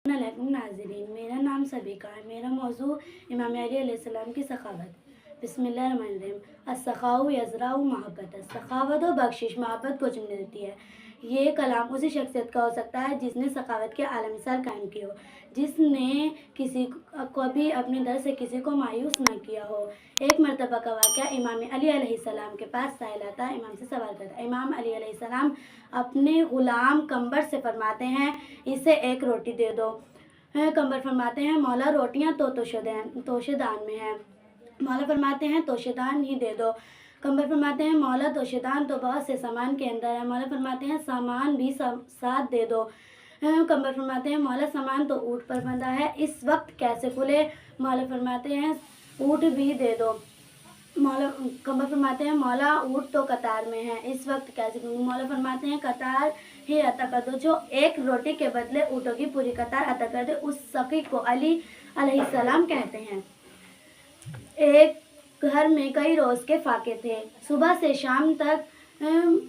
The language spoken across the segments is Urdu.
السلام علیکم ناظرین، میرا نام سبیکہ ہے۔ میرا موضوع امام علی علیہ السلام کی سخاوت۔ بسم اللہ الرحمن الرحیم۔ السخاء یزرع محبت، سخاوت و بخشش محبت کو جنم دیتی ہے۔ یہ کلام اسی شخصیت کا ہو سکتا ہے جس نے سخاوت کے اعلیٰ مثال قائم کی ہو، جس نے کسی کو بھی اپنے در سے کسی کو مایوس نہ کیا ہو۔ ایک مرتبہ کا واقعہ، امام علی علیہ السلام کے پاس سائل آتا، امام سے سوال کرتا۔ امام علی علیہ السلام اپنے غلام قمبر سے فرماتے ہیں، اسے ایک روٹی دے دو۔ قمبر فرماتے ہیں، مولا روٹیاں تو توشے دان میں ہیں۔ مولا فرماتے ہیں توشے دان ہی دے دو۔ قمبر فرماتے ہیں، مولا توشے دان تو بہت سے سامان کے اندر ہے۔ مولا فرماتے ہیں سامان بھی ساتھ دے دو۔ قمبر فرماتے ہیں، مولا سامان تو اونٹ پر بندھا ہے، اس وقت کیسے کھلے؟ مولا فرماتے ہیں اونٹ بھی دے دو۔ قمبر فرماتے ہیں، مولا اونٹ تو قطار میں ہے، اس وقت کیسے کھلے؟ مولا فرماتے ہیں قطار ہی عطا کر دو، جو ایک روٹی کے بدلے اونٹوں کی پوری قطار عطا کر دے، اس سخی کو علی علیہ السلام کہتے ہیں۔ ایک گھر میں کئی روز کے فاقے تھے۔ صبح سے شام تک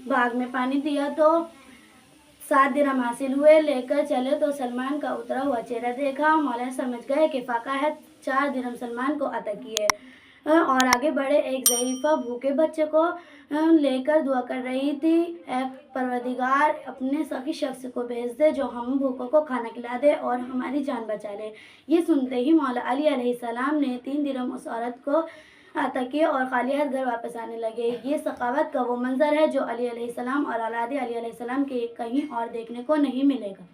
باغ میں پانی دیا تو 7 درہم حاصل ہوئے، لے کر چلے تو سلمان کا اترا ہوا چہرہ دیکھا۔ مولا سمجھ گئے کہ فاقہ ہے، 4 درہم سلمان کو عطا کیے اور آگے بڑھے۔ ایک ضعیفہ بھوکے بچے کو لے کر دعا کر رہی تھی، اے پروردگار، اپنے سخی شخص کو بھیج دے جو ہم بھوکوں کو کھانا کھلا دے اور ہماری جان بچا لے۔ یہ سنتے ہی مولا علی علیہ السلام نے 3 درہم اس عورت کو عطا کیے اور خالی ہاتھ گھر واپس آنے لگے۔ یہ سخاوت کا وہ منظر ہے جو علی علیہ السلام اور اولاد علی علیہ السلام کے کہیں اور دیکھنے کو نہیں ملے گا۔